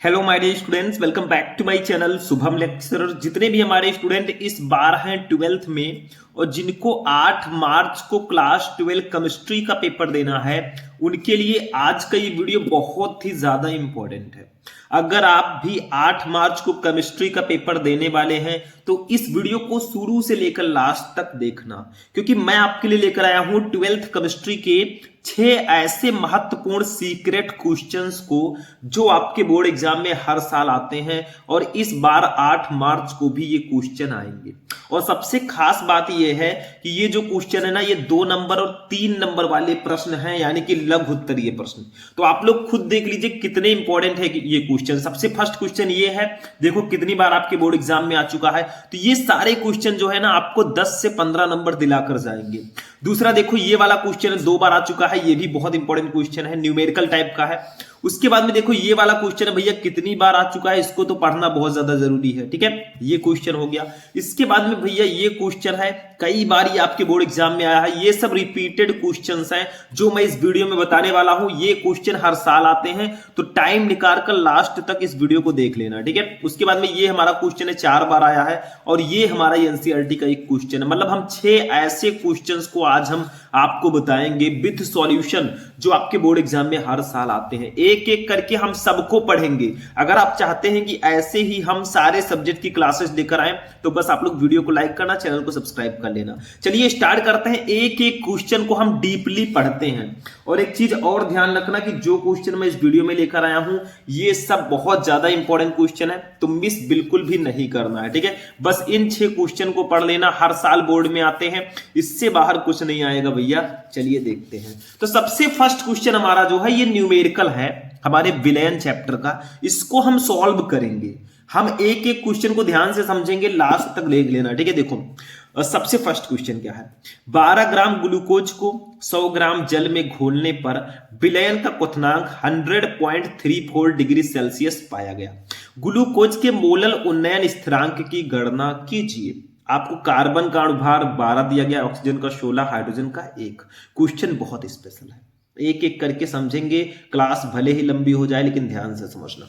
Hello my dear students, welcome back to my channel Shubham lecturer. जितने भी हमारे student इस बार हैं 12th में और जिनको 8 मार्च को क्लास 12 केमिस्ट्री का पेपर देना है, उनके लिए आज का ये वीडियो बहुत ही ज्यादा इंपॉर्टेंट है। अगर आप भी 8 मार्च को केमिस्ट्री का पेपर देने वाले हैं तो इस वीडियो को शुरू से लेकर लास्ट तक देखना, क्योंकि मैं आपके लिए लेकर आया हूं 12th केमिस्ट्री के 6 ऐसे महत्वपूर्ण सीक्रेट क्वेश्चंस को जो आपके बोर्ड एग्जाम में हर साल आते हैं और इस बार 8 मार्च को भी ये क्वेश्चन आएंगे। और सबसे खास बात यह है कि ये जो क्वेश्चन है ना, ये 2 नंबर और 3 नंबर वाले प्रश्न हैं, यानी कि लघु उत्तरीय प्रश्न। तो आप लोग खुद देख लीजिए कितने इंपॉर्टेंट है ये क्वेश्चन। सबसे फर्स्ट क्वेश्चन ये है, देखो कितनी बार आपके बोर्ड एग्जाम में आ चुका है। तो ये सारे क्वेश्चन जो है ना, आपको 10 से 15 नंबर दिलाकर जाएंगे। दूसरा देखो, ये वाला क्वेश्चन 2 बार आ चुका है, ये भी बहुत इंपॉर्टेंट क्वेश्चन है, न्यूमेरिकल टाइप का है। उसके बाद में देखो ये वाला क्वेश्चन है, भैया कितनी बार आ चुका है, इसको तो पढ़ना बहुत ज्यादा जरूरी है। ठीक है, ये क्वेश्चन हो गया। इसके बाद में भैया ये क्वेश्चन है, कई बार ये आपके बोर्ड एग्जाम में आया है। ये सब रिपीटेड क्वेश्चंस हैं जो मैं इस वीडियो में बताने वाला हूं। ये क्वेश्चन हर साल आते हैं, तो टाइम निकाल कर लास्ट तक इस वीडियो को देख लेना। ठीक है, उसके बाद में ये हमारा क्वेश्चन है, 4 बार आया है और ये हमारा एनसीईआरटी का एक क्वेश्चन है। मतलब हम 6 ऐसे क्वेश्चंस को आज हम आपको बताएंगे विद सॉल्यूशन, जो आपके बोर्ड एग्जाम में हर साल आते हैं। एक एक करके हम सबको पढ़ेंगे। अगर आप चाहते हैं कि ऐसे ही हम सारे सब्जेक्ट की क्लासेस लेकर आए, तो बस आप लोग वीडियो को लाइक करना, चैनल को सब्सक्राइब कर लेना। चलिए स्टार्ट करते हैं। एक एक क्वेश्चन को हम डीपली पढ़ते हैं। और एक चीज और ध्यान रखना कि जो क्वेश्चन मैं इस वीडियो में लेकर आया हूं, ये सब बहुत ज्यादा इंपॉर्टेंट क्वेश्चन है, तो मिस बिल्कुल भी नहीं करना है। ठीक है, बस इन 6 क्वेश्चन को पढ़ लेना, हर साल बोर्ड में आते हैं, इससे बाहर कुछ नहीं आएगा भैया। चलिए देखते हैं। तो सबसे फर्स्ट क्वेश्चन हमारा जो है, ये न्यूमेरिकल है हमारे विलयन चैप्टर का। इसको हम सॉल्व करेंगे। हम एक एक क्वेश्चन को ध्यान से समझेंगे, लास्ट तक देख लेना। ठीक है, देखो सबसे फर्स्ट क्वेश्चन क्या है। 12 ग्राम ग्लूकोज को 100 ग्राम जल में घोलने पर विलयन का क्वथनांक 100.34 डिग्री सेल्सियस पाया गया। ग्लूकोज के मोलल उन्नयन स्थिरांक की गणना कीजिए। आपको कार्बन का अणुभार 12 दिया गया, ऑक्सीजन का 16, हाइड्रोजन का 1। क्वेश्चन बहुत स्पेशल है, एक एक करके समझेंगे। क्लास भले ही लंबी हो जाए, लेकिन ध्यान से समझना।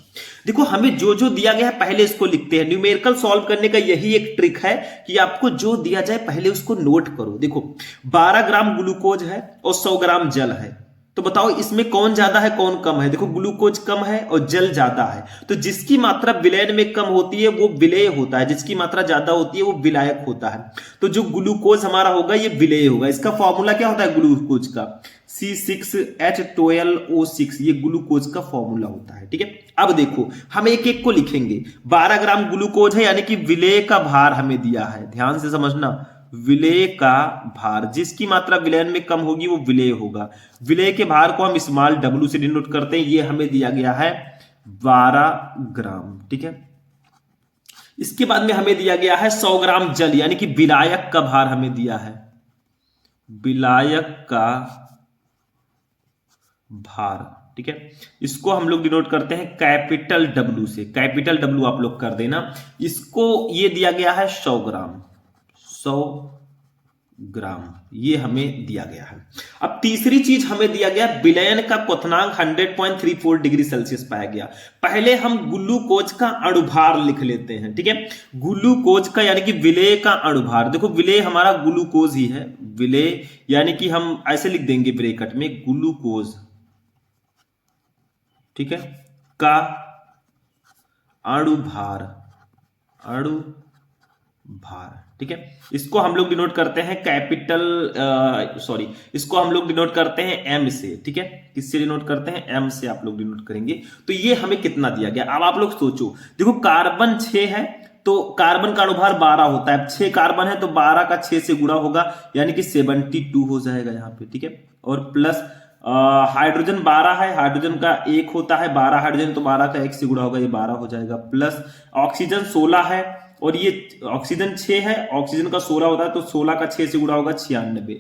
देखो हमें जो जो दिया गया है पहले इसको लिखते हैं। न्यूमेरिकल सॉल्व करने का यही एक ट्रिक है कि आपको जो दिया जाए पहले उसको नोट करो। देखो 12 ग्राम ग्लूकोज है और 100 ग्राम जल है, तो बताओ इसमें कौन ज्यादा है कौन कम है। देखो ग्लूकोज कम है और जल ज्यादा है, तो जिसकी मात्रा विलयन में कम होती है वो विलेय होता है, जिसकी मात्रा ज्यादा होती है वो विलायक होता है। तो जो ग्लूकोज हमारा होगा ये विलेय होगा। इसका फॉर्मूला क्या होता है ग्लूकोज का, C6H12O6, ये ग्लूकोज का फॉर्मूला होता है। ठीक है, अब देखो हम एक एक को लिखेंगे। 12 ग्राम ग्लूकोज है, यानी कि विलेय का भार हमें दिया है, ध्यान से समझना। विलेय का भार, जिसकी मात्रा विलयन में कम होगी वो विलेय होगा। विलेय के भार को हम स्मॉल w से डिनोट करते हैं। ये हमें दिया गया है 12 ग्राम। ठीक है, इसके बाद में हमें दिया गया है 100 ग्राम जल, यानी कि विलायक का भार हमें दिया है, विलायक का भार। ठीक है, इसको हम लोग डिनोट करते हैं कैपिटल W से। कैपिटल W आप लोग कर देना। इसको ये दिया गया है 100 ग्राम, 100 ग्राम ये हमें दिया गया है। अब तीसरी चीज हमें दिया गया, विलयन का क्वथनांक 100.34 डिग्री सेल्सियस पाया गया। पहले हम ग्लूकोज का अणुभार लिख लेते हैं। ठीक है, ग्लूकोज का यानी कि विलेय का अणुभार। देखो विलेय हमारा ग्लूकोज ही है, विलेय यानी कि हम ऐसे लिख देंगे ब्रैकेट में ग्लूकोज, ठीक है, का अणुभार, अणुभार। ठीक है, इसको हम लोग डिनोट करते हैं कैपिटल इसको हम लोग डिनोट करते हैं एम से। ठीक है, किससे डिनोट करते हैं, एम से आप लोग डिनोट करेंगे। तो ये हमें कितना दिया गया, अब आप लोग सोचो। देखो कार्बन 6 है, तो कार्बन का अणुभार 12 होता है। 6 कार्बन है तो 12 का 6 से गुणा होगा, यानी कि 72 हो जाएगा यहाँ पे। ठीक है, और प्लस हाइड्रोजन 12 है, हाइड्रोजन का 1 होता है, 12 हाइड्रोजन, तो 12 का 1 से गुणा होगा, ये 12 हो जाएगा। प्लस ऑक्सीजन 16 है और ये ऑक्सीजन 6 है, ऑक्सीजन का 16 होता है, तो 16 का 6 से गुणा होगा 96।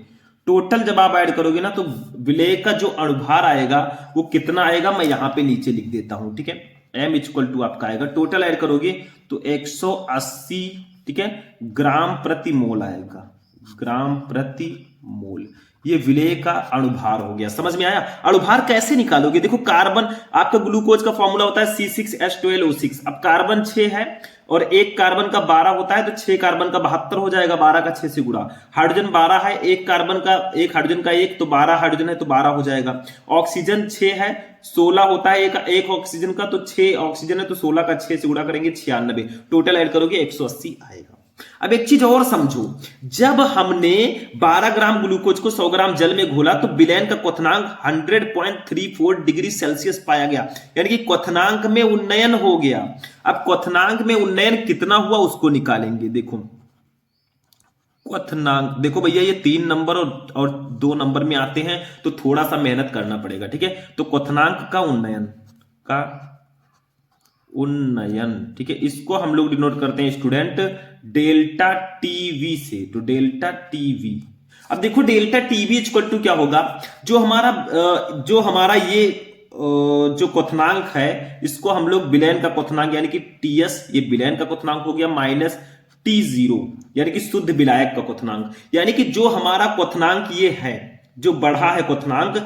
टोटल जब आप ऐड करोगे ना, तो विलेय का जो अणुभार आएगा वो कितना आएगा, मैं यहां पे नीचे लिख देता हूं। ठीक है, M= आपका आएगा, टोटल ऐड करोगे तो 180, ठीक है, ग्राम प्रति मोल आएगा, ग्राम प्रति मोल। ये विलेय का अणुभार हो गया। समझ में आया? अणुभार कैसे निकालोगे? देखो कार्बन, आपका ग्लूकोज का फॉर्मूला होता है C6H12O6। अब कार्बन 6 है और एक कार्बन का 12 होता है, तो 6 कार्बन का 72 हो जाएगा, 12 का 6 से गुणा। हाइड्रोजन 12 है, एक कार्बन का, एक हाइड्रोजन का 1, तो 12 हाइड्रोजन है तो 12 हो जाएगा। ऑक्सीजन 6 है, 16 होता है एक ऑक्सीजन का, तो 6 ऑक्सीजन है तो 16 का 6 से गुणा करेंगे 96, टोटल ऐड करोगे 180 आएगा। अब एक चीज और समझो, जब हमने 12 ग्राम ग्लूकोज को 100 ग्राम जल में घोला तो विलयन का क्वथनांक 100.34 डिग्री सेल्सियस पाया गया, यानी कि क्वथनांक में उन्नयन हो गया। अब क्वथनांक में उन्नयन कितना हुआ उसको निकालेंगे। देखो क्वथनांक, देखो भैया ये 3 नंबर और 2 नंबर में आते हैं तो थोड़ा सा मेहनत करना पड़ेगा, ठीक है। तो क्वथनांक का उन्नयन, ठीक है, इसको हम लोग डिनोट करते हैं स्टूडेंट डेल्टा टीवी से। तो डेल्टा टीवी, अब देखो डेल्टा टीवी इक्वल टू क्या होगा, जो हमारा ये जो क्वथनांक है इसको हम लोग विलयन का क्वथनांक यानी कि टीएस, ये विलयन का क्वथनांक हो गया, माइनस T0 यानी कि शुद्ध विलायक का क्वथनांक, यानी कि जो हमारा क्वथनांक ये है, जो बढ़ा है क्वथनांक,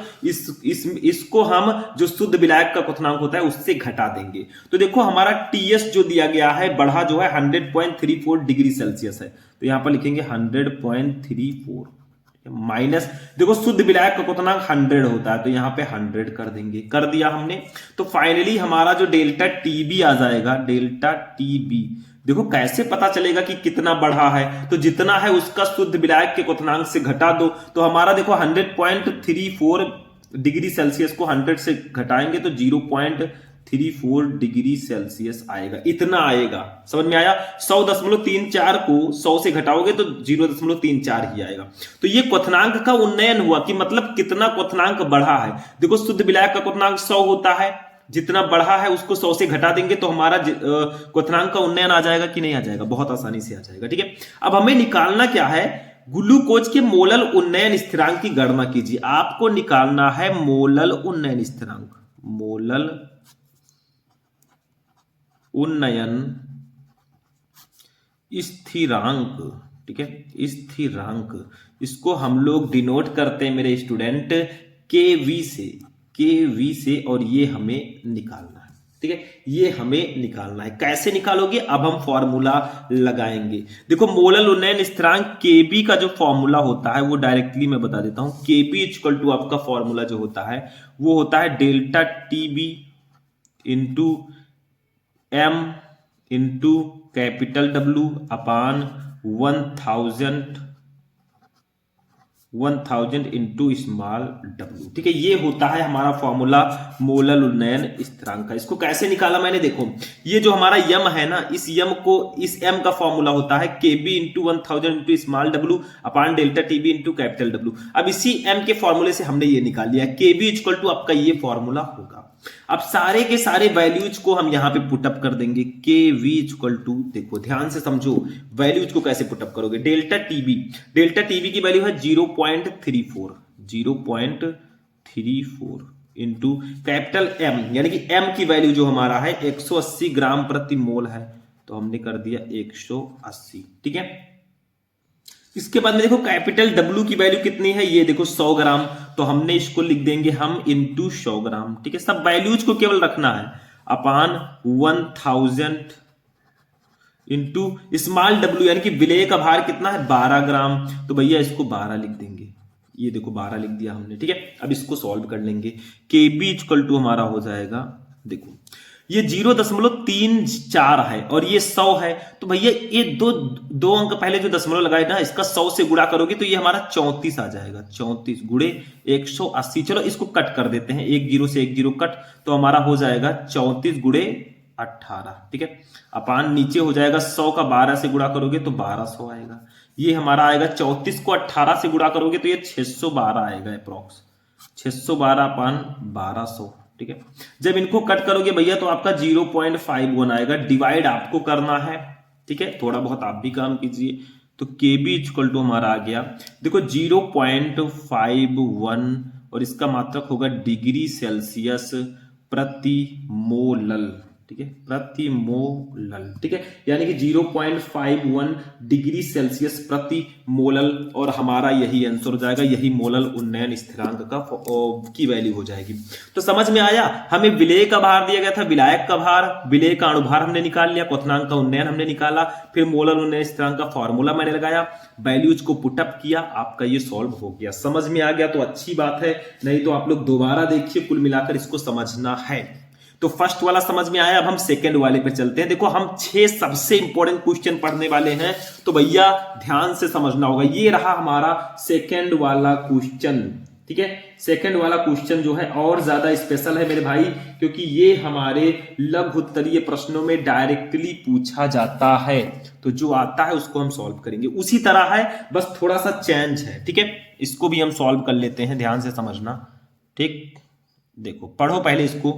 इसको हम जो शुद्ध विलायक का क्वथनांक होता है उससे घटा देंगे। तो देखो हमारा टीएस जो दिया गया है बढ़ा जो है 100.34 डिग्री सेल्सियस है, तो यहां पर लिखेंगे 100.34 माइनस, देखो शुद्ध विलायक का क्वथनांक 100 होता है तो यहां पे 100 कर देंगे, कर दिया हमने। तो फाइनली हमारा जो डेल्टा टीबी आ जाएगा, डेल्टा टीबी, देखो कैसे पता चलेगा कि कितना बढ़ा है, तो जितना है उसका शुद्ध विलायक के क्वथनांक से घटा दो, तो हमारा देखो 100.34 डिग्री सेल्सियस को 100 से घटाएंगे तो 0.34 डिग्री सेल्सियस आएगा, इतना आएगा। समझ में आया? 100.34 को 100 से घटाओगे तो 0.34 ही आएगा। तो ये क्वथनांक का उन्नयन हुआ कि मतलब कितना क्वथनांक बढ़ा है। देखो शुद्ध विलायक का क्वथनांक 100 होता है, जितना बढ़ा है उसको 100 से घटा देंगे तो हमारा क्वथनांक का उन्नयन आ जाएगा कि नहीं आ जाएगा? बहुत आसानी से आ जाएगा, ठीक है। अब हमें निकालना क्या है, ग्लूकोज के मोलल उन्नयन स्थिरांक की गणना कीजिए। आपको निकालना है मोलल उन्नयन स्थिरांक, मोलल उन्नयन स्थिरांक, ठीक है, स्थिरांक, इसको हम लोग डिनोट करते हैं मेरे स्टूडेंट केवी से, और ये हमें निकालना है, ठीक है, ये हमें निकालना है। कैसे निकालोगे? अब हम फॉर्मूला लगाएंगे। देखो मोलल उन्नयन स्थिरांक केबी का जो फॉर्मूला होता है वो डायरेक्टली मैं बता देता हूं। केबी इक्वल टू आपका फॉर्मूला जो होता है वो होता है delta T B into M into capital W upon 1000 into small W, ठीक है। ये होता है हमारा फॉर्मूला मोलल उन्नयन स्थिरांक का। इसको कैसे निकाला मैंने, देखो ये जो हमारा यम है ना, इस यम को, इस एम का फॉर्मूला होता है K B into 1000 into small W upon delta T B into capital W. अब इसी एम के फॉर्मूले से हमने ये निकाल लिया, केबी इक्वल टू आपका ये फॉर्मूला होगा। अब सारे के सारे वैल्यूज को हम यहां पे पुटअप कर देंगे। केवी इक्वल टू, देखो ध्यान से समझो वैल्यूज को कैसे पुटअप करोगे। डेल्टा टीबी की वैल्यू है 0.34 इंटू कैपिटल एम, यानी कि एम की वैल्यू जो हमारा है 180 ग्राम प्रति मोल है, तो हमने कर दिया 180, ठीक है। इसके बाद में देखो कैपिटल डब्ल्यू की वैल्यू कितनी है, ये देखो 100 ग्राम, तो हमने इसको लिख देंगे हम इंटू 100 ग्राम, ठीक है। सब वैल्यूज को केवल रखना है अपान 1000 इंटू स्मॉल डब्ल्यू, यानी कि विलेय का भार कितना है 12 ग्राम, तो भैया इसको 12 लिख देंगे, ये देखो 12 लिख दिया हमने, ठीक है। अब इसको सॉल्व कर लेंगे। केबी इक्वल टू हमारा हो जाएगा, देखो ये 0.34 है और ये 100 है, तो भैया ये दो अंक पहले जो दशमलव लगाए ना, इसका 100 से गुणा करोगे तो ये हमारा 34 आ जाएगा। 34 गुणे 180, चलो इसको कट कर देते हैं, 1 0 से 1 0 कट, तो हमारा हो जाएगा 34 गुणे 18, ठीक है। अपान नीचे हो जाएगा 100 का 12 से गुणा करोगे तो 1200 आएगा। ये हमारा आएगा 34 को 18 से गुणा करोगे तो ये 612 आएगा अप्रॉक्स, 612 अपान 1200, ठीक है। जब इनको कट करोगे भैया तो आपका 0.51 आएगा। डिवाइड आपको करना है, ठीक है, थोड़ा बहुत आप भी काम कीजिए। तो केबी इक्वल टू हमारा आ गया, देखो 0.51 और इसका मात्रक होगा डिग्री सेल्सियस प्रति मोलल, ठीक है, प्रति मोलल, ठीक है, यानी कि 0.51 डिग्री सेल्सियस प्रति मोलल, और हमारा यही आंसर हो जाएगा, यही मोलल उन्नयन स्थिरांक का की वैल्यू हो जाएगी। तो समझ में आया, हमें विलेय का भार दिया गया था, विलायक का भार, विलेय का अणुभार हमने निकाल लिया, क्वथनांक का उन्नयन हमने निकाला, फिर मोलल उन्नयन स्थिरांक का फॉर्मूला मैंने लगाया, वैल्यूज को पुटअप किया, आपका ये सॉल्व हो गया। समझ में आ गया तो अच्छी बात है, नहीं तो आप लोग दोबारा देखिए, कुल मिलाकर इसको समझना है। तो फर्स्ट वाला समझ में आया, अब हम सेकंड वाले पे चलते हैं। देखो हम 6 सबसे इंपॉर्टेंट क्वेश्चन पढ़ने वाले हैं, तो भैया ध्यान से समझना होगा। ये रहा हमारा सेकंड वाला क्वेश्चन, ठीक है। सेकंड वाला क्वेश्चन जो है और ज्यादा स्पेशल है मेरे भाई, क्योंकि ये हमारे लघु उत्तरीय प्रश्नों में डायरेक्टली पूछा जाता है, तो जो आता है उसको हम सॉल्व करेंगे। उसी तरह है, बस थोड़ा सा चेंज है, ठीक है। इसको भी हम सॉल्व कर लेते हैं, ध्यान से समझना, ठीक। देखो पढ़ो पहले इसको,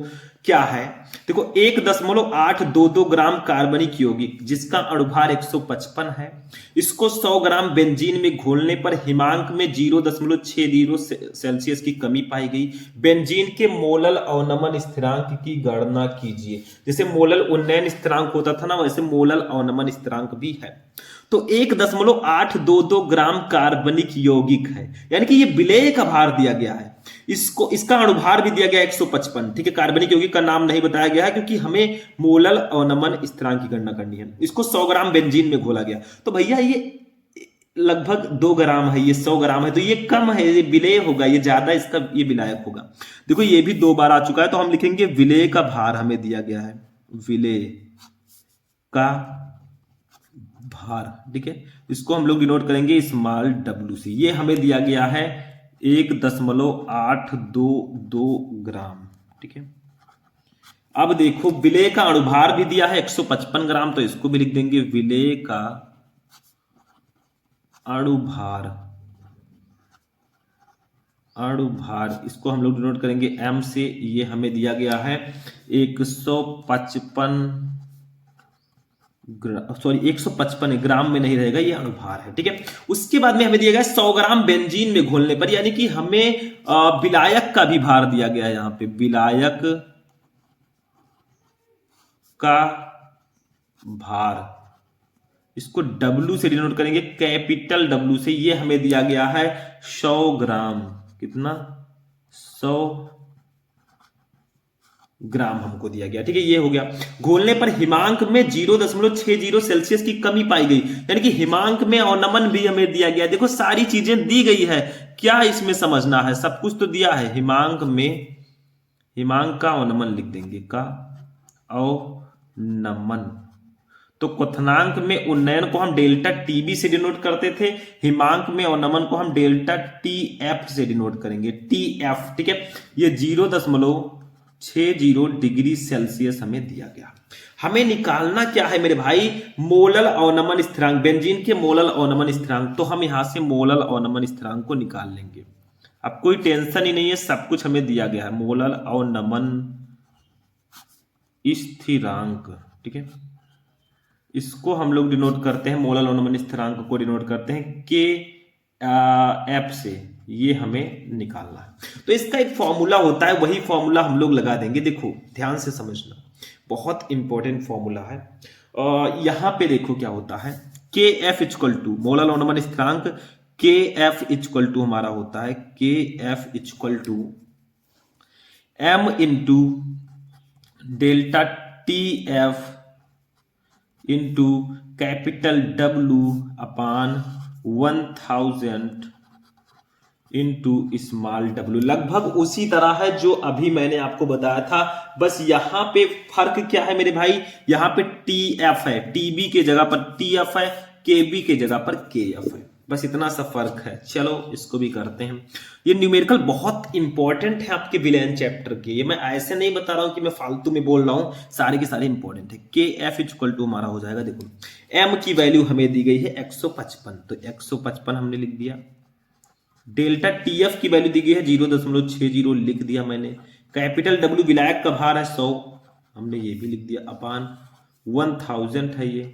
क्या है, देखो 1.822 ग्राम कार्बनिक यौगिक जिसका अणुभार 155 है, इसको 100 ग्राम बेंजीन में घोलने पर हिमांक में 0.60 सेल्सियस की कमी पाई गई। बेंजीन के मोलल अवनमन स्थिरांक की गणना कीजिए। जैसे मोलल उन्नयन स्थिरांक होता था ना, वैसे मोलल अवनमन स्थिरांक भी है। तो 1.822 ग्राम कार्बनिक यौगिक है, यानी कि ये विलेय का भार दिया गया है, इसको इसका अणुभार भी दिया गया 155, ठीक है। कार्बनिक यौगिक का नाम नहीं बताया गया है, क्योंकि हमें मोलल अवनमन स्थिरांक की गणना करनी है। इसको 100 ग्राम बेंजीन में घोला गया, तो भैया ये लगभग 2 ग्राम है, ये 100 ग्राम है, तो ये कम है, ये विलेय होगा, ये ज्यादा इसका ये विलायक होगा। देखो ये भी 2 बार आ चुका है, तो हम लिखेंगे विलेय का भार हमें दिया गया है, विलेय का भार, ठीक है। इसको हम लोग डिनोट करेंगे स्मॉल w से। ये हमें दिया गया है 1.822 ग्राम, ठीक है। अब देखो विलेय का अणुभार भी दिया है 155 ग्राम, तो इसको भी लिख देंगे विलेय का अणुभार, इसको हम लोग डिनोट करेंगे m से। ये हमें दिया गया है 155 ग्राम में नहीं रहेगा, ये अणुभार है, ठीक है। उसके बाद में हमें दिया गया 100 ग्राम बेंजीन में घोलने पर, यानी कि हमें विलायक का भी भार दिया गया है, यहां पे विलायक का भार, इसको W से डिनोट करेंगे, कैपिटल W से। ये हमें दिया गया है 100 ग्राम, कितना, 100 ग्राम हमको दिया गया, ठीक है। ये हो गया। घोलने पर हिमांक में 0.60 सेल्सियस की कमी पाई गई, यानी कि हिमांक में अवनमन भी हमें दिया गया। देखो सारी चीजें दी गई है, क्या इसमें समझना है, सब कुछ तो दिया है। हिमांक का अवनमन लिख देंगे, का अवनमन। तो क्वथनांक में उन्नयन को हम डेल्टा टीबी से डिनोट करते थे, हिमांक में अवनमन को हम डेल्टा टीएफ से डिनोट करेंगे, टीएफ, ठीक है। ये 0.60 डिग्री सेल्सियस हमें दिया गया। हमें निकालना क्या है मेरे भाई, मोलल अवनमन स्थिरांक, बेंजीन के मोलल अवनमन स्थिरांक। तो हम यहां से मोलल अवनमन स्थिरांक को निकाल लेंगे। अब कोई टेंशन ही नहीं है, सब कुछ हमें दिया गया है, मोलल अवनमन स्थिरांक, ठीक है। इसको हम लोग डिनोट करते हैं, मोलल अवनमन स्थिरांक को डिनोट करते हैं के एफ से। ये हमें निकालना है, तो इसका एक फॉर्मूला होता है, वही फॉर्मूला हम लोग लगा देंगे। देखो ध्यान से समझना, बहुत इंपॉर्टेंट फॉर्मूला है। यहां पे देखो क्या होता है, K F equal to molal अवनमन स्थिरांक, के एफ इक्वल टू हमारा होता है, K F equal to M into delta T F into capital W upon 1000 into small w। लगभग उसी तरह है जो अभी मैंने आपको बताया था, बस यहां पे फर्क क्या है मेरे भाई, यहां पे TF है, TB के जगह पर TF है, KB के जगह पर KF है, बस इतना सा फर्क है। चलो इसको भी करते हैं। ये न्यूमेरिकल बहुत इंपॉर्टेंट है आपके विलेयन चैप्टर के, ये मैं ऐसे नहीं बता रहा हूं कि मैं फालतू में बोल रहा हूं, सारे के सारे इंपॉर्टेंट है। के एफ इक्वल टू हमारा हो जाएगा, देखो m की वैल्यू हमें दी गई है 155, तो 155 हमने लिख दिया। डेल्टा TF की वैल्यू दी गई है 0.60 लिख दिया मैंने। कैपिटल W विलायक का भार है 100, हमने ये भी लिख दिया, अपान 1000 है ये।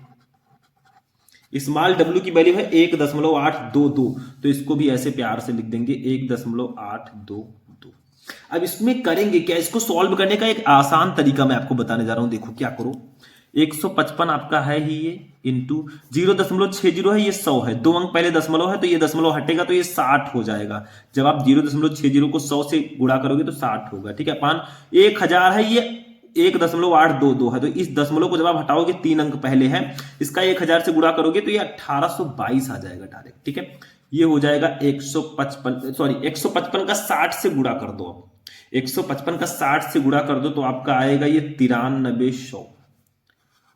स्मॉल w की वैल्यू है 1.822, तो इसको भी ऐसे प्यार से लिख देंगे 1.822। अब इसमें करेंगे क्या, इसको सॉल्व करने का एक आसान तरीका मैं आपको बताने जा रहा हूं। देखो क्या करो, 155 आपका है ही ये, इंटू 0.60 है, ये 100 है, 2 अंक पहले दशमलव है तो ये दशमलव हटेगा तो ये 60 हो जाएगा। जब आप 0.60 को 100 से गुणा करोगे तो 60 होगा, ठीक है। अपान 1000 है, ये 1.822 है, तो इस दशमलव को जब आप हटाओगे 3 अंक पहले है, इसका 1000 से गुणा करोगे तो ये 1822 आ जाएगा डायरेक्ट, ठीक है। ये हो जाएगा 155, सॉरी 155 का 60 से गुणा कर दो, 155 का 60 से गुणा कर दो तो आपका आएगा ये 9300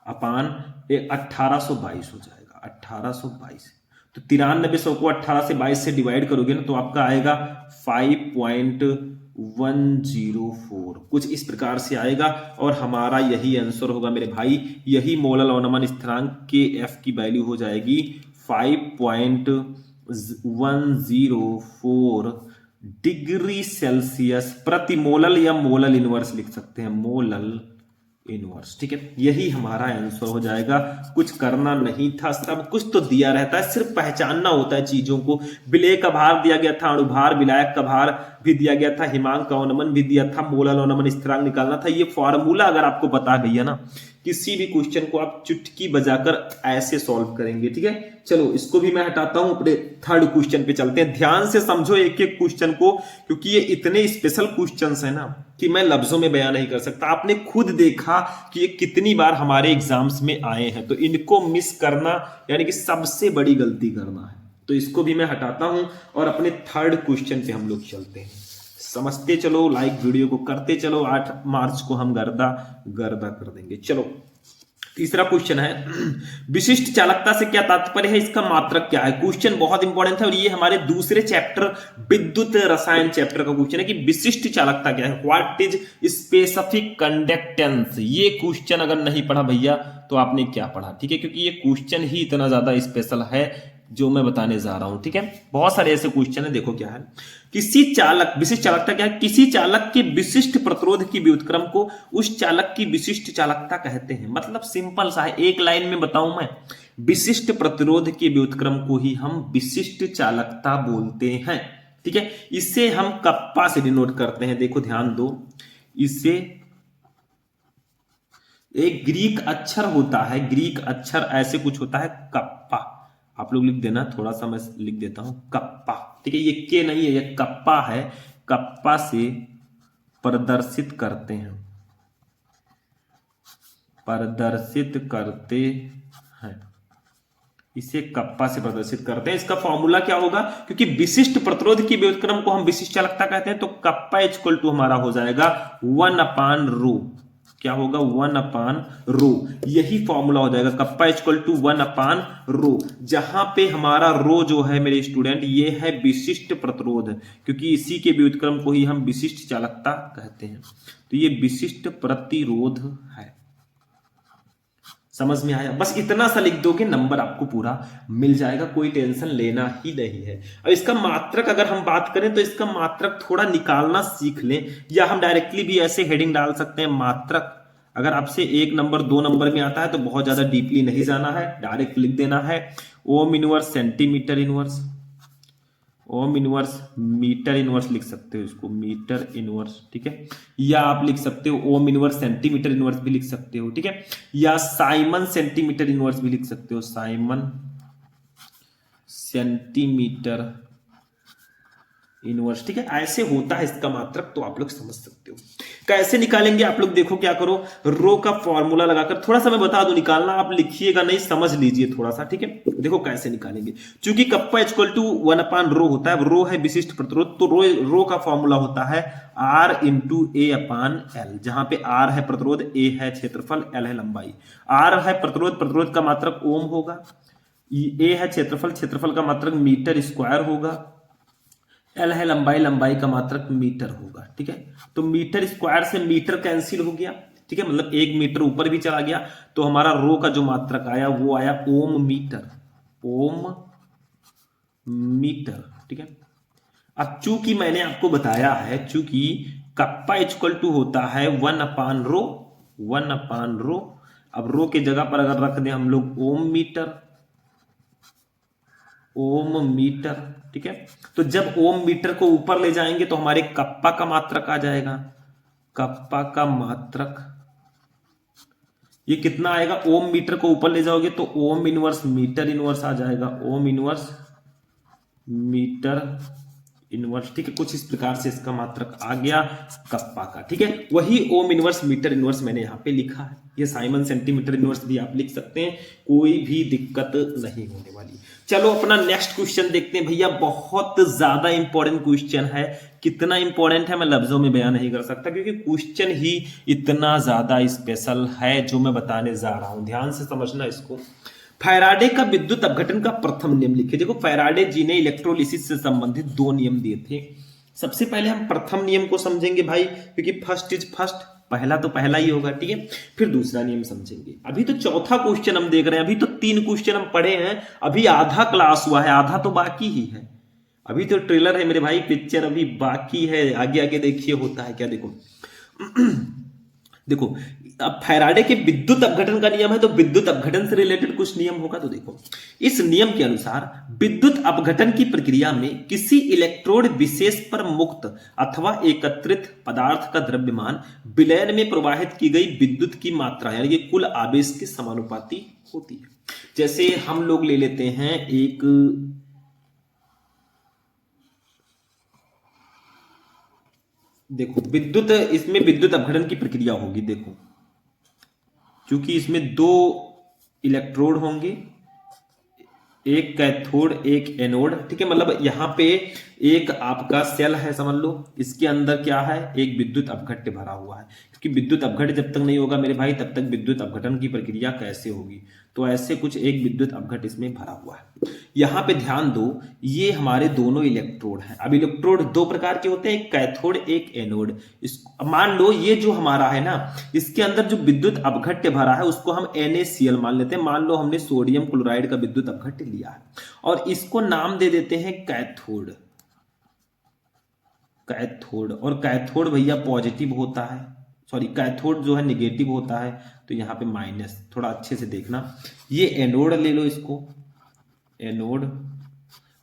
अपान 1822 हो जाएगा, 1822। तो 9300 को 18 से 22 से डिवाइड करोगे ना तो आपका आएगा 5.104, कुछ इस प्रकार से आएगा। और हमारा यही आंसर होगा मेरे भाई, यही मोलल अवनमन स्थिरांक के एफ की वैल्यू हो जाएगी 5.104 डिग्री सेल्सियस प्रति मोलल, या मोलल इनवर्स लिख सकते हैं, मोलल इनवर्स, ठीक है। यही हमारा आंसर हो जाएगा, कुछ करना नहीं था, सब कुछ तो दिया रहता है, सिर्फ पहचानना होता है चीजों को। विलेय का भार दिया गया था, अणुभार विलायक का भार भी दिया गया था, हिमांक का अवनमन भी दिया था, मोलल अवनमन स्थिरांक निकालना था। ये फॉर्मूला अगर आपको बता भैया ना, किसी भी क्वेश्चन को आप चुटकी बजाकर ऐसे सॉल्व करेंगे, ठीक है। चलो इसको भी मैं हटाता हूं, अपने थर्ड क्वेश्चन पे चलते हैं। ध्यान से समझो एक एक क्वेश्चन को, क्योंकि ये इतने स्पेशल क्वेश्चंस है ना कि मैं लफ्जों में बयान नहीं कर सकता। आपने खुद देखा कि ये कितनी बार हमारे एग्जाम्स में आए हैं, तो इनको मिस करना यानी कि सबसे बड़ी गलती करना है। तो इसको भी मैं हटाता हूं और अपने थर्ड क्वेश्चन पे हम लोग चलते हैं। समझते चलो, लाइक वीडियो को करते चलो, 8 मार्च को हम गर्दा गर्दा कर देंगे। चलो तीसरा क्वेश्चन है, विशिष्ट चालकता से क्या तात्पर्य है, इसका मात्रक क्या है। क्वेश्चन बहुत इंपॉर्टेंट है और ये हमारे दूसरे चैप्टर विद्युत रसायन चैप्टर का क्वेश्चन है कि विशिष्ट चालकता क्या है, व्हाट इज स्पेसिफिक कंडक्टेंस। ये क्वेश्चन अगर नहीं पढ़ा भैया तो आपने क्या पढ़ा, ठीक है, क्योंकि ये क्वेश्चन ही इतना ज्यादा स्पेशल है जो मैं बताने जा रहा हूं, ठीक है। बहुत सारे ऐसे क्वेश्चन है, देखो क्या है, किसी चालक, विशिष्ट चालकता क्या है, किसी चालक के विशिष्ट प्रतिरोध की व्युत्क्रम को उस चालक की विशिष्ट चालकता कहते हैं। मतलब सिंपल सा है, एक लाइन में बताऊं मैं, विशिष्ट प्रतिरोध के व्युत्क्रम को ही हम विशिष्ट चालकता बोलते हैं, ठीक है। इसे हम कप्पा से डिनोट करते हैं, देखो ध्यान दो, इसे एक ग्रीक अक्षर होता है, ग्रीक अक्षर ऐसे कुछ होता है कप्पा, आप लोग लिख देना, थोड़ा सा मैं लिख देता हूं कप्पा, ठीक है। ये के नहीं है, ये कप्पा है, कप्पा से प्रदर्शित करते हैं, प्रदर्शित करते हैं, इसे कप्पा से प्रदर्शित करते हैं। इसका फॉर्मूला क्या होगा, क्योंकि विशिष्ट प्रतिरोध की व्युत्क्रम को हम विशिष्ट चालकता कहते हैं, तो कप्पा इक्वल टू हमारा हो जाएगा 1/रो, क्या होगा 1/रो, यही फॉर्मूला हो जाएगा, कप्पा इक्वल टू 1/रो, जहां पे हमारा रो जो है मेरे स्टूडेंट ये है विशिष्ट प्रतिरोध, क्योंकि इसी के व्युत्क्रम को ही हम विशिष्ट चालकता कहते हैं, तो ये विशिष्ट प्रतिरोध है। समझ में आया, बस इतना सा लिख दोगे नंबर आपको पूरा मिल जाएगा, कोई टेंशन लेना ही नहीं है। अब इसका मात्रक अगर हम बात करें तो इसका मात्रक थोड़ा निकालना सीख लें, या हम डायरेक्टली भी ऐसे हेडिंग डाल सकते हैं मात्रक। अगर आपसे 1 नंबर 2 नंबर में आता है तो बहुत ज्यादा डीपली नहीं जाना है, डायरेक्ट लिख देना है ohm inverse centimetre inverse, ohm inverse metre inverse लिख सकते हो इसको, मीटर इनवर्स, ठीक है। या आप लिख सकते हो ओम इनवर्स सेंटीमीटर इनवर्स भी लिख सकते हो, ठीक है। या साइमन सेंटीमीटर इनवर्स भी लिख सकते हो, साइमन सेंटीमीटर इनवर्स, ठीक है। ऐसे होता है इसका मात्रक, तो आप लोग समझ सकते हो। कैसे निकालेंगे आप लोग, देखो क्या करो, रो का फॉर्मूला लगाकर, थोड़ा सा मैं बता दूं निकालना, आप लिखिएगा नहीं, समझ लीजिए थोड़ा सा, ठीक है। देखो कैसे निकालेंगे, चूंकि कप्पा इक्वल टू 1/रो होता है, रो है विशिष्ट प्रतिरोध, तो रो का फॉर्मूला होता है R इंटू A/L, जहां पे R है प्रतिरोध, A है क्षेत्रफल, L है लंबाई। R है प्रतिरोध, प्रतिरोध का मात्रक ओम होगा, A है क्षेत्रफल, क्षेत्रफल का मात्रक मीटर स्क्वायर होगा, L है लंबाई, लंबाई का मात्रक मीटर होगा, ठीक है। तो मीटर स्क्वायर से मीटर कैंसिल हो गया, ठीक है, मतलब 1 मीटर ऊपर भी चला गया, तो हमारा रो का जो मात्रक आया वो आया ओम मीटर, ओम मीटर, ठीक है। अब चूंकि मैंने आपको बताया है, चूंकि कप्पा इक्वल टू होता है 1/रो, 1/रो, अब रो के जगह पर अगर रख दें हम लोग ओम मीटर, ओम मीटर। ठीक है, तो जब ओम मीटर को ऊपर ले जाएंगे तो हमारे कप्पा का मात्रक आ जाएगा। कप्पा का मात्रक ये कितना आएगा? ओम मीटर को ऊपर ले जाओगे तो ओम इनवर्स मीटर इनवर्स आ जाएगा। Ohm inverse metre inverse. ठीक है, कुछ इस प्रकार से इसका मात्रक आ गया कप्पा का। ठीक है, वही ओम इनवर्स मीटर इनवर्स मैंने यहाँ पे लिखा है। ये साइमन सेंटीमीटर इनवर्स भी आप लिख सकते हैं, कोई भी दिक्कत नहीं होने वाली। चलो अपना नेक्स्ट क्वेश्चन देखते हैं भैया। बहुत ज्यादा इंपॉर्टेंट क्वेश्चन है। कितना इंपॉर्टेंट है मैं लफ्जों में बयान नहीं कर सकता, क्योंकि क्वेश्चन ही इतना ज्यादा स्पेशल है जो मैं बताने जा रहा हूं। ध्यान से समझना इसको। फैराडे का विद्युत अपघटन का प्रथम नियम लिखिए। देखो, फैराडे जी ने इलेक्ट्रोलिसिस से संबंधित 2 नियम दिए थे। सबसे पहले हम प्रथम नियम को समझेंगे भाई, क्योंकि फर्स्ट इज फर्स्ट, पहला तो पहला ही होगा। ठीक है, फिर दूसरा नियम समझेंगे। अभी तो चौथा क्वेश्चन हम देख रहे हैं, अभी तो 3 क्वेश्चन हम पढ़े हैं, अभी आधा क्लास हुआ है, आधा तो बाकी ही है। अभी तो ट्रेलर है मेरे भाई, पिक्चर अभी बाकी है। आगे आगे देखिए होता है क्या। देखो देखो, अब फैराडे के विद्युत अपघटन का नियम है, तो विद्युत अपघटन से रिलेटेड कुछ नियम होगा। तो देखो, इस नियम के अनुसार विद्युत अपघटन की प्रक्रिया में किसी इलेक्ट्रोड विशेष पर मुक्त अथवा एकत्रित पदार्थ का द्रव्यमान विलयन में प्रवाहित की गई विद्युत की मात्रा यानी कि कुल आवेश के समानुपाती होती है। जैसे हम लोग ले लेते हैं एक, देखो विद्युत, इसमें विद्युत अपघटन की प्रक्रिया होगी। देखो, क्योंकि इसमें 2 इलेक्ट्रोड होंगे, एक कैथोड एक एनोड। ठीक है, मतलब यहां पे एक आपका सेल है समझ लो, इसके अंदर क्या है, एक विद्युत अपघट्य भरा हुआ है। क्योंकि विद्युत अपघट्य जब तक नहीं होगा मेरे भाई, तब तक विद्युत अपघटन की प्रक्रिया कैसे होगी। तो ऐसे कुछ एक विद्युत अपघट्य इसमें भरा हुआ है। यहां पे ध्यान दो, ये हमारे दोनों इलेक्ट्रोड हैं। अब इलेक्ट्रोड 2 प्रकार के होते हैं, एक कैथोड एक एनोड। मान लो ये जो हमारा है ना, इसके अंदर जो विद्युत अपघट्य भरा है उसको हम NaCl मान लेते हैं। मान लो हमने सोडियम क्लोराइड का विद्युत अपघट्य लिया है और इसको नाम दे देते हैं कैथोड। कैथोड, और कैथोड भैया पॉजिटिव होता है, सॉरी कैथोड जो है निगेटिव होता है, तो यहां पे माइनस। थोड़ा अच्छे से देखना। ये एनोड ले लो इसको, एनोड,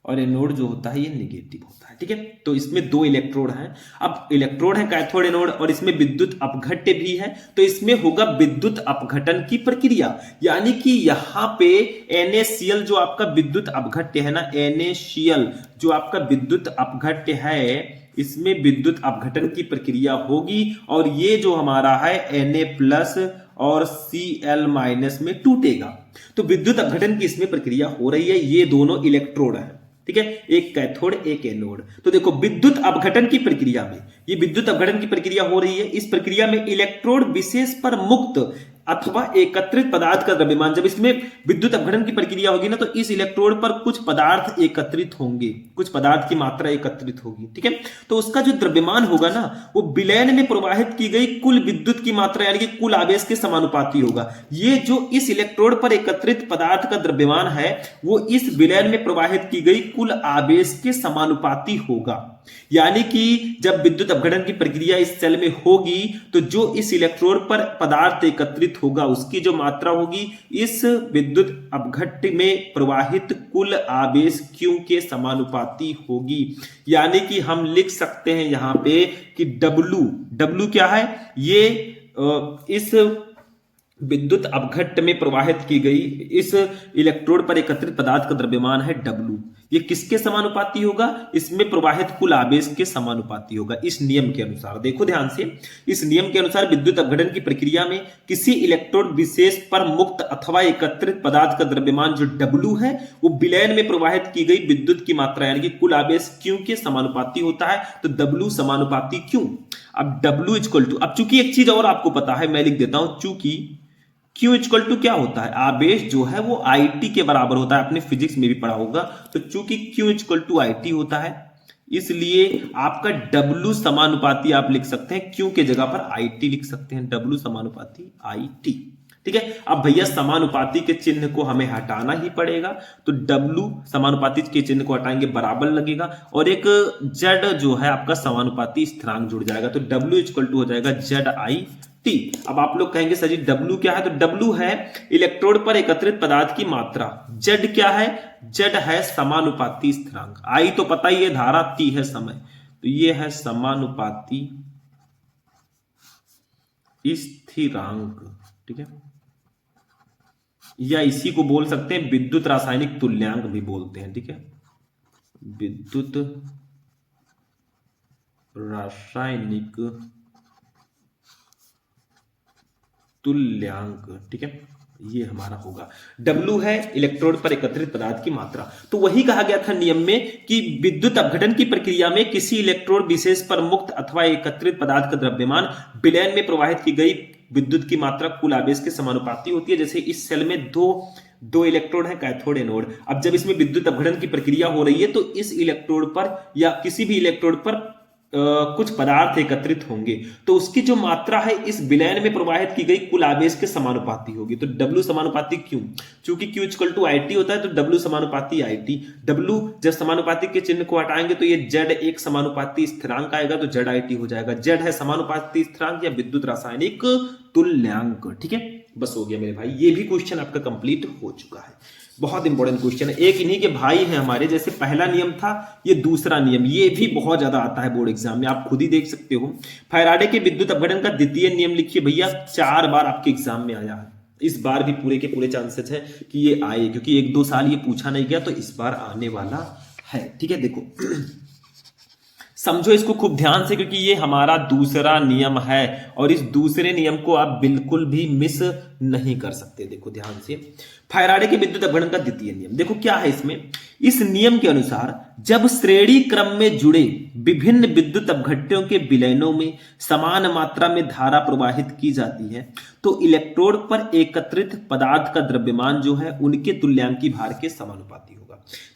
और एनोड जो होता है ये निगेटिव होता है। ठीक है, तो इसमें 2 इलेक्ट्रोड हैं। अब इलेक्ट्रोड है कैथोड एनोड, और इसमें विद्युत अपघट्य भी है, तो इसमें होगा विद्युत अपघटन की प्रक्रिया। यानी कि यहां पे NaCl जो आपका विद्युत अपघट्य है ना, NaCl जो आपका विद्युत अपघट्य है, इसमें विद्युत अपघटन की प्रक्रिया होगी, और ये जो हमारा है Na+ और Cl- में टूटेगा। तो विद्युत अपघटन की इसमें प्रक्रिया हो रही है। ये दोनों इलेक्ट्रोड है। ठीक है, एक कैथोड एक एनोड। तो देखो, विद्युत अपघटन की प्रक्रिया में, ये विद्युत अपघटन की प्रक्रिया हो रही है। इस प्रक्रिया में इलेक्ट्रोड विशेष पर मुक्त अथवा एकत्रित पदार्थ का द्रव्यमान, जब इसमें विद्युत अपघटन की प्रक्रिया होगी ना, तो इस इलेक्ट्रोड पर कुछ पदार्थ एकत्रित होंगे, कुछ पदार्थ की मात्रा एकत्रित होगी। ठीक है, तो उसका जो द्रव्यमान होगा ना, वो विलयन में प्रवाहित की गई कुल विद्युत की मात्रा यानी कि कुल आवेश के समानुपाती होगा। ये जो इस इलेक्ट्रोड पर एकत्रित पदार्थ का द्रव्यमान है, वो इस विलयन में प्रवाहित की गई कुल आवेश के समानुपाती होगा। यानी कि जब विद्युत अपघटन की प्रक्रिया इस सेल में होगी, तो जो इस इलेक्ट्रोड पर पदार्थ एकत्रित होगा, उसकी जो मात्रा होगी इस विद्युत अपघट्य में प्रवाहित कुल आवेश Q के समानुपाती होगी। यानी कि हम लिख सकते हैं यहां पे कि W क्या है, ये इस विद्युत अपघट्य में प्रवाहित की गई इस इलेक्ट्रोड पर एकत्रित पदार्थ का द्रव्यमान है W। ये किसके समानुपाती होगा? इसमें प्रवाहित कुल आवेश के समानुपाती होगा, इस नियम के अनुसार। देखो ध्यान से, इस नियम के अनुसार विद्युत अपघटन की प्रक्रिया में किसी इलेक्ट्रोड विशेष पर मुक्त अथवा एकत्रित पदार्थ का द्रव्यमान जो W है, वो विलयन में प्रवाहित की गई विद्युत की मात्रा यानी कि कुल आवेश Q के समानुपाती होता है। तो W समानुपाती Q। अब W इक्वल टू, अब चूंकि एक चीज और आपको पता है, मैं लिख देता हूं, चूंकि Q इक्वल टू क्या होता है, आवेश जो है वो IT के बराबर होता है। आपने फिजिक्स में भी पढ़ा होगा। तो चूंकि Q इक्वल टू IT होता है, इसलिए आपका W समानुपाती आप लिख सकते हैं, Q के जगह पर IT लिख सकते हैं, W समानुपाती IT। ठीक है, अब भैया समानुपाती के चिन्ह को हमें हटाना ही पड़ेगा, तो W समानुपाती के चिन्ह को हटाएंगे, बराबर लगेगा, और एक Z जो है आपका समानुपाती स्थिरांक जुड़ जाएगा। तो W इक्वल टू हो जाएगा ZI टी। अब आप लोग कहेंगे सर जी डब्ल्यू क्या है, तो डब्ल्यू है इलेक्ट्रोड पर एकत्रित पदार्थ की मात्रा, जेड क्या है, जेड है समानुपाती स्थिरांक, आई तो पता ही है धारा, टी है समय, तो ये है समानुपाती स्थिरांक, ठीक है, या इसी को बोल सकते हैं विद्युत रासायनिक तुल्यांक भी बोलते हैं, ठीक है, विद्युत रासायनिक तुल्यांक, ठीक है, ये हमारा होगा। W है इलेक्ट्रोड पर एकत्रित पदार्थ की मात्रा। तो वही कहा गया था नियम में कि विद्युत अपघटन की प्रक्रिया में किसी इलेक्ट्रोड विशेष पर मुक्त अथवा एकत्रित पदार्थ का द्रव्यमान विलयन में प्रवाहित की गई विद्युत की मात्रा कुल आवेश के समानुपाती होती है। जैसे इस सेल में दो इलेक्ट्रोड है, कैथोड एनोड। अब जब इसमें विद्युत अपघटन की प्रक्रिया हो रही है तो इस इलेक्ट्रोड पर या किसी भी इलेक्ट्रोड पर कुछ पदार्थ एकत्रित होंगे तो उसकी जो मात्रा है इस विलयन में प्रवाहित की गई कुल आवेश के समानुपाती होगी। तो W समानुपाती क्यों, चूंकि Q इक्वल टू IT होता है तो W समानुपाती IT। W जब समानुपाती के चिन्ह को हटाएंगे तो ये Z एक समानुपाती स्थिरांक आएगा तो ZIT हो जाएगा। Z है समानुपाती स्थिरांक या विद्युत रासायनिक तुल्यांक, ठीक है। बस हो गया मेरे भाई, ये भी क्वेश्चन आपका कंप्लीट हो चुका है। बहुत इंपॉर्टेंट क्वेश्चन है, एक इन्हीं के भाई हैं हमारे, जैसे पहला नियम था ये दूसरा नियम, ये भी बहुत ज्यादा आता है बोर्ड एग्जाम में, आप खुद ही देख सकते हो। फैराडे के विद्युत अपघटन का द्वितीय नियम लिखिए भैया, 4 बार आपके एग्जाम में आया है, इस बार भी पूरे के पूरे चांसेस है कि ये आए, क्योंकि 1-2 साल ये पूछा नहीं गया तो इस बार आने वाला है, ठीक है। देखो समझो इसको खूब ध्यान से, क्योंकि ये हमारा दूसरा नियम है और इस दूसरे नियम को आप बिल्कुल भी मिस नहीं कर सकते। देखो ध्यान से, फैराडे के विद्युत अपघटन का द्वितीय नियम, देखो क्या है इसमें। इस नियम के अनुसार जब श्रेणी क्रम में जुड़े विभिन्न विद्युत अपघट्यों के विलयनों में समान मात्रा में धारा प्रवाहित की जाती है तो इलेक्ट्रोड पर एकत्रित पदार्थ का द्रव्यमान जो है उनके तुल्यांकी भार के समानुपाती होगा।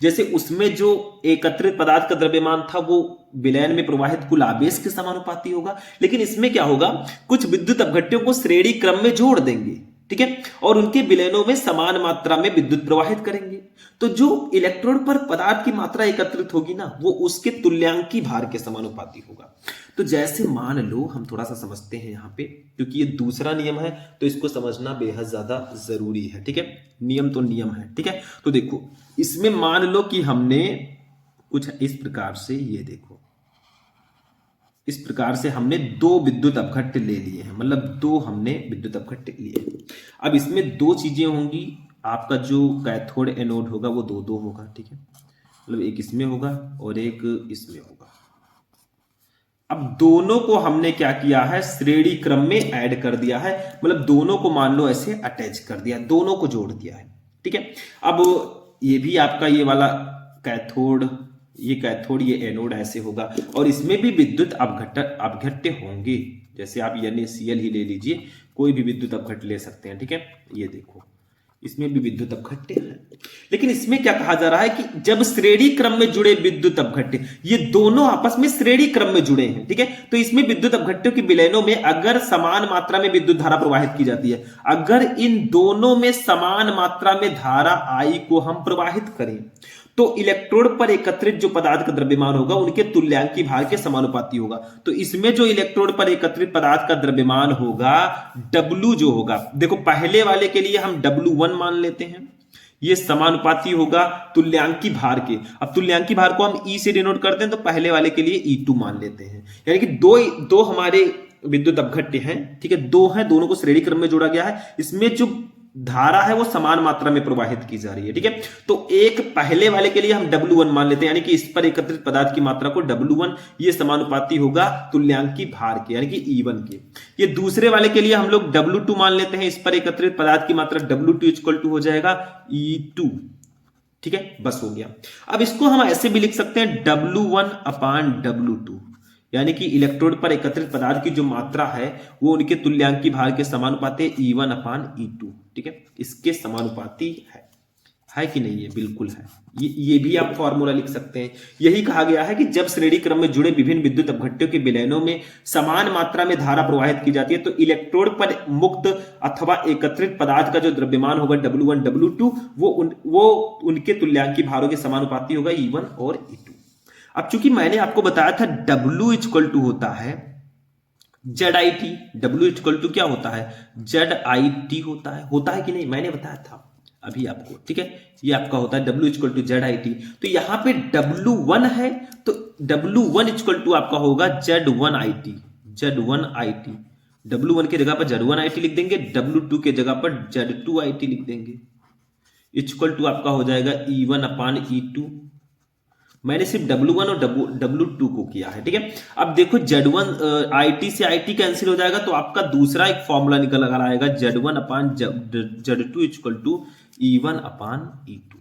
जैसे उसमें जो एकत्रित पदार्थ का द्रव्यमान था वो विलयन में प्रवाहित कुल आवेश के समानुपाती होगा, लेकिन इसमें क्या होगा, कुछ विद्युत अपघट्यों को श्रेणी क्रम में जोड़ देंगे, ठीक है, और उनके विलयनों में समान मात्रा में विद्युत प्रवाहित करेंगे। तो जो इलेक्ट्रोड पर पदार्थ की मात्रा एकत्रित होगी ना वो उसके तुल्यांकी भार के समानुपाती होगा। तो जैसे मान लो, हम थोड़ा सा समझते हैं यहाँ पे, क्योंकि ये दूसरा नियम है तो इसको समझना बेहद ज्यादा जरूरी है, ठीक है। नियम तो नियम है, ठीक है। तो देखो इसमें मान लो कि हमने कुछ इस प्रकार से, ये देखो इस प्रकार से हमने 2 विद्युत अपघट्य ले लिए हैं, मतलब 2 हमने विद्युत अपघट्य लिए। अब इसमें 2 चीजें होंगी, आपका जो कैथोड एनोड होगा वो 2-2 होगा, ठीक है, मतलब एक इसमें होगा और एक इसमें होगा। अब दोनों को हमने क्या किया है, श्रेणी क्रम में ऐड कर दिया है, मतलब दोनों को मान लो ऐसे अटैच कर दिया, दोनों को जोड़ दिया है, ठीक है। अब ये भी आपका ये वाला कैथोड, ये कैथोड, ये एनोड ऐसे होगा और इसमें भी विद्युत अपघट्य होंगे। जैसे आप NaCl ही ले लीजिए, कोई भी विद्युत अपघट्य ले सकते हैं, ठीक है। ये देखो इसमें भी विद्युत अपघट्य है, लेकिन इसमें क्या कहा जा रहा है कि जब श्रेणी क्रम में जुड़े विद्युत अपघट्य, ये दोनों आपस में श्रेणी क्रम में जुड़े हैं, ठीक है, तो इसमें विद्युत अपघट्यों के विलयनों में अगर समान मात्रा में विद्युत धारा प्रवाहित की जाती है, अगर इन दोनों में समान मात्रा में धारा I को हम प्रवाहित करें तो इलेक्ट्रोड पर एकत्रित जो पदार्थ का द्रव्यमान होगा उनके तुल्यांकी भार के समानुपाती होगा। तो इसमें जो इलेक्ट्रोड पर एकत्रित पदार्थ का द्रव्यमान होगा W जो होगा, देखो पहले वाले के लिए हम W1 मान लेते हैं, ये समानुपाती होगा तुल्यांकी भार के। अब तुल्यांकी भार को हम E से डिनोट करते हैं तो पहले वाले के लिए E2 मान लेते हैं, यानी कि दो हमारे विद्युत अपघट्य हैं, ठीक है, 2 हैं, दोनों को श्रेणी क्रम में जोड़ा गया है, इसमें जो धारा है वो समान मात्रा में प्रवाहित की जा रही है, ठीक है। तो एक पहले वाले के लिए हम W1 मान लेते हैं, यानी कि इस पर एकत्रित पदार्थ की मात्रा को W1, ये समानुपाती होगा तुल्यांकी भार के, यानी कि E1 के। ये दूसरे वाले के लिए हम लोग W2 मान लेते हैं, इस पर एकत्रित पदार्थ की मात्रा W2 इक्वल टू हो जाएगा E2, ठीक है, बस हो गया। अब इसको हम ऐसे भी लिख सकते हैं W1 अपान W2, यानी कि इलेक्ट्रोड पर एकत्रित पदार्थ की जो मात्रा है वो उनके तुल्यांकी भार के समानुपाती E1 अपान E2, ठीक है, इसके समानुपाती है कि नहीं, है बिल्कुल है। ये भी आप फॉर्मूला लिख सकते हैं। यही कहा गया है कि जब श्रेणी क्रम में जुड़े विभिन्न विद्युत अपघट्यों के विलयनों में समान मात्रा में धारा प्रवाहित की जाती है तो इलेक्ट्रोड पर मुक्त अथवा एकत्रित पदार्थ का जो द्रव्यमान होगा W1 W2 वो उनके तुल्यांकी भारों के समानुपाती होगा E1 और E2। अब चूंकि मैंने आपको बताया था W इक्वल टू होता है Z I T, W equal to क्या होता है, जेड आई टी होता है कि नहीं, मैंने बताया था अभी आपको, ठीक है। ये आपका होता है W equal to Z I T. तो यहां पे डब्ल्यू वन है तो डब्ल्यू वन इक्वल टू आपका होगा Z one I T, Z one I T. W one की जगह पर जेड वन आई टी लिख देंगे, डब्ल्यू टू की जगह पर जेड टू आई टी लिख देंगे। इक्वल टू आपका हो जाएगा E one upon E to. मैंने सिर्फ W1 और W2 को किया है, ठीक है। अब देखो Z1 IT से IT कैंसिल हो जाएगा तो आपका दूसरा एक फॉर्मूला निकल कर आएगा Z1 upon Z2 equal to E1 upon E2।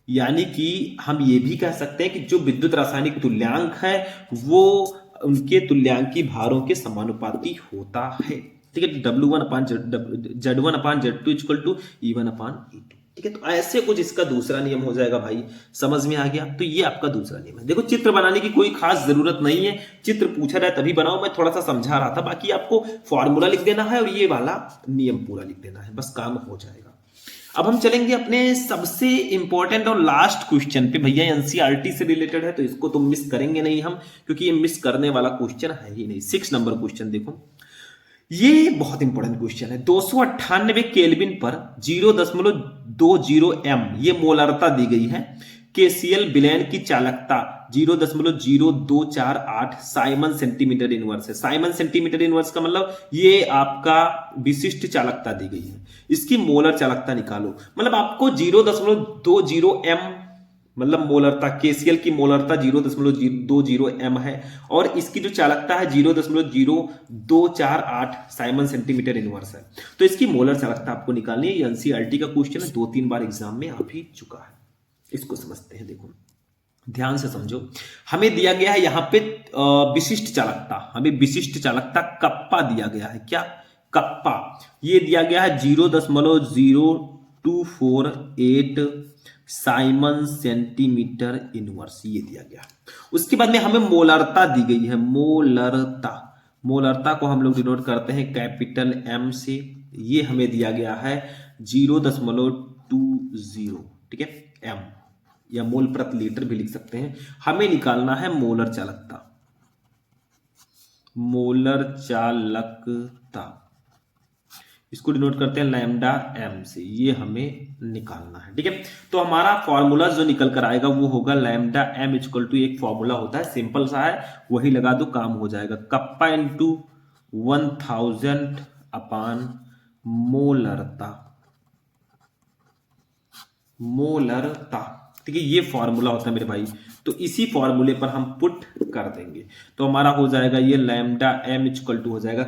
यानी कि हम ये भी कह सकते हैं कि जो विद्युत रासायनिक तुल्यांक है वो उनके तुल्यांकी भारों के समानुपाती होता है, ठीक है। W1 upon Z1 upon Z2 equal to E1 upon E2, ठीक है। तो ऐसे कुछ इसका दूसरा नियम हो जाएगा भाई, समझ में आ गया। तो ये आपका दूसरा नियम है। देखो चित्र बनाने की कोई खास जरूरत नहीं है, चित्र पूछा रहा है तभी बनाओ, मैं थोड़ा सा समझा रहा था। बाकी आपको फॉर्मूला लिख देना है और ये वाला नियम पूरा लिख देना है, बस काम हो जाएगा। अब हम चलेंगे अपने सबसे इंपॉर्टेंट और लास्ट क्वेश्चन पे। भैया एनसीईआरटी से रिलेटेड है तो इसको तो मिस करेंगे नहीं हम, क्योंकि ये मिस करने वाला क्वेश्चन है ही नहीं। 6 नंबर क्वेश्चन देखो, ये बहुत इंपॉर्टेंट क्वेश्चन है। 298 केल्विन पर 0.20 एम ये मोलरता दी गई है। केसीएल विलयन की चालकता 0.0248 साइमन सेंटीमीटर इनवर्स है। साइमन सेंटीमीटर इनवर्स का मतलब ये आपका विशिष्ट चालकता दी गई है, इसकी मोलर चालकता निकालो। मतलब आपको 0.20 एम मतलब मोलरता, केसीएल की मोलरता 0.20 एम है और इसकी जो चालकता है 0.0248 साइमन सेंटीमीटर इनवर्स है। तो इसकी मोलर चालकता आपको निकालनी है। एनसीईआरटी का क्वेश्चन है, 2-3 बार एग्जाम में आ भी चुका है। इसको समझते हैं, देखो ध्यान से समझो। हमें दिया गया है यहाँ पे विशिष्ट चालकता, हमें विशिष्ट चालकता कप्पा दिया गया है। क्या कप्पा, ये दिया गया है 0.0248 साइमन सेंटीमीटर इनवर्स, ये दिया गया। उसके बाद में हमें मोलरता दी गई है। मोलरता को हम लोग डिनोट करते हैं कैपिटल एम से। ये हमें दिया गया है 0.20, ठीक है, एम या मोल प्रति लीटर भी लिख सकते हैं। हमें निकालना है मोलर चालकता। मोलर चालकता इसको डिनोट करते हैं लैम्डा एम से, ये हमें निकालना है, ठीक है। तो हमारा फॉर्मूला जो निकल कर आएगा वो होगा लैम्डा एम इक्वल टू, एक फॉर्मूला होता है सिंपल सा है, वही लगा दो काम हो जाएगा। कप्पा इंटू 1000 अपान मोलरता, ठीक है। ये फॉर्मूला होता है मेरे भाई, तो इसी फॉर्मूले पर हम पुट कर देंगे तो हमारा हो जाएगा ये लैम्डा एम इक्वल टू हो जाएगा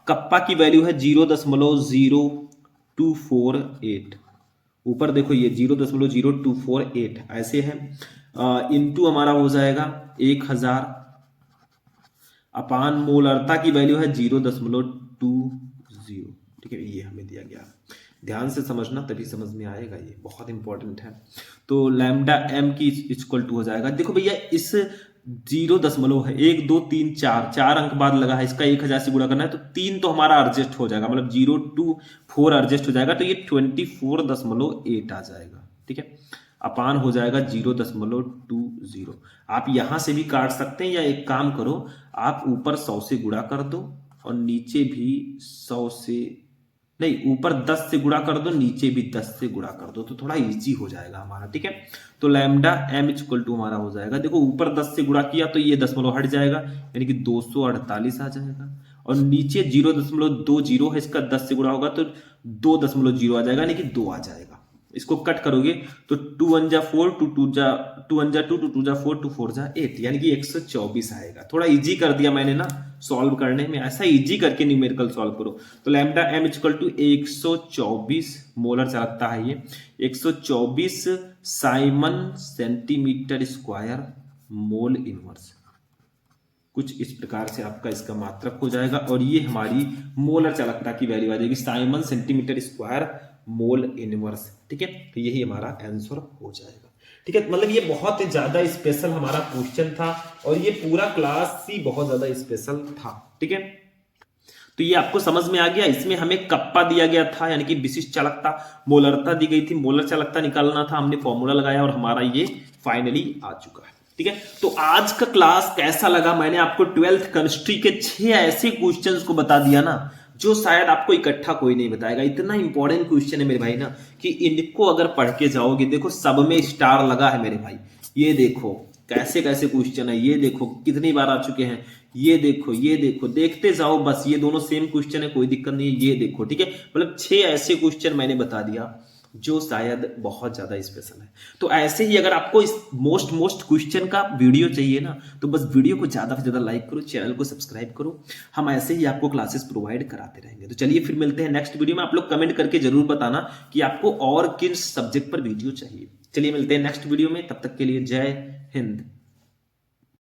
कप्पा की वैल्यू है 0.0248। ऊपर देखो ये 0.0248 ऐसे है, इनटू हमारा हो जाएगा 1000 अपान मोलरता की वैल्यू है 0.20, ठीक है। ये हमें दिया गया, ध्यान से समझना तभी समझ में आएगा, ये बहुत इंपॉर्टेंट है। तो लैम्डा एम की इक्वल टू हो जाएगा, देखो भैया इस 0 है 1 2 3 4 अंक बाद लगा है, इसका 1000 से गुणा करना है तो 3 तो हमारा एडजस्ट हो जाएगा, मतलब 0 2 4 एडजस्ट हो जाएगा तो ये 24.8 आ जाएगा, ठीक है। अपान हो जाएगा 0.20। आप यहां से भी काट सकते हैं या एक काम करो, आप ऊपर 100 से गुणा कर दो और नीचे भी 100 से नहीं, ऊपर 10 से गुणा कर दो, नीचे भी 10 से गुणा कर दो, तो थोड़ा इजी हो जाएगा हमारा, ठीक है। तो लैम्डा एम इक्वल टू हमारा हो जाएगा, देखो ऊपर 10 से गुणा किया तो ये दशमलव हट जाएगा यानी कि 248 आ जाएगा, और नीचे 0.20 है, इसका 10 से गुणा होगा तो 2.0 आ जाएगा यानी कि 2 आ जाएगा। इसको कट करोगे तो 2 1 जा 4, 2 2 जा 2 1 जा 2, 2 2 जा 4, 2 4 जा 8 यानी कि 124 आएगा। थोड़ा इजी कर दिया मैंने ना सॉल्व करने में, ऐसा इजी करके न्यूमेरिकल सॉल्व करो। तो lambda M equal to 124 molar चालकता है, ये 124 siemens centimetre square mol inverse, कुछ इस प्रकार से आपका इसका मात्रक हो जाएगा और ये हमारी मोलर चालकता की वैल्यू आ जाएगी Simon centimetre square mol inverse, ठीक है। तो यही हमारा आंसर हो जाएगा, ठीक है। मतलब ये बहुत ज्यादा स्पेशल हमारा क्वेश्चन था और ये पूरा क्लास ही बहुत ज्यादा स्पेशल था, ठीक है। तो ये आपको समझ में आ गया। इसमें हमें कप्पा दिया गया था यानी कि विशिष्ट चालकता, मोलरता दी गई थी, मोलर चालकता निकालना था, हमने फॉर्मूला लगाया और हमारा ये फाइनली आ चुका है, ठीक है। तो आज का क्लास कैसा लगा, मैंने आपको 12th केमिस्ट्री के 6 ऐसे क्वेश्चंस को बता दिया ना जो शायद आपको इकट्ठा कोई नहीं बताएगा। इतना इंपॉर्टेंट क्वेश्चन है मेरे भाई ना कि इनको अगर पढ़ के जाओगे, देखो सब में स्टार लगा है मेरे भाई। ये देखो कैसे कैसे क्वेश्चन है, ये देखो कितनी बार आ चुके हैं, ये देखो ये देखो, देखते जाओ बस। ये दोनों सेम क्वेश्चन है, कोई दिक्कत नहीं है। ये देखो, ठीक है, मतलब 6 ऐसे क्वेश्चन मैंने बता दिया जो शायद बहुत ज्यादा स्पेशल है। तो ऐसे ही अगर आपको इस मोस्ट क्वेश्चन का वीडियो चाहिए ना, तो बस वीडियो को ज्यादा से ज्यादा लाइक करो, चैनल को सब्सक्राइब करो। हम ऐसे ही आपको क्लासेस प्रोवाइड कराते रहेंगे। तो चलिए फिर मिलते हैं नेक्स्ट वीडियो में। आप लोग कमेंट करके जरूर बताना कि आपको और किस सब्जेक्ट पर वीडियो चाहिए। चलिए मिलते हैं नेक्स्ट वीडियो में, तब तक के लिए जय हिंद।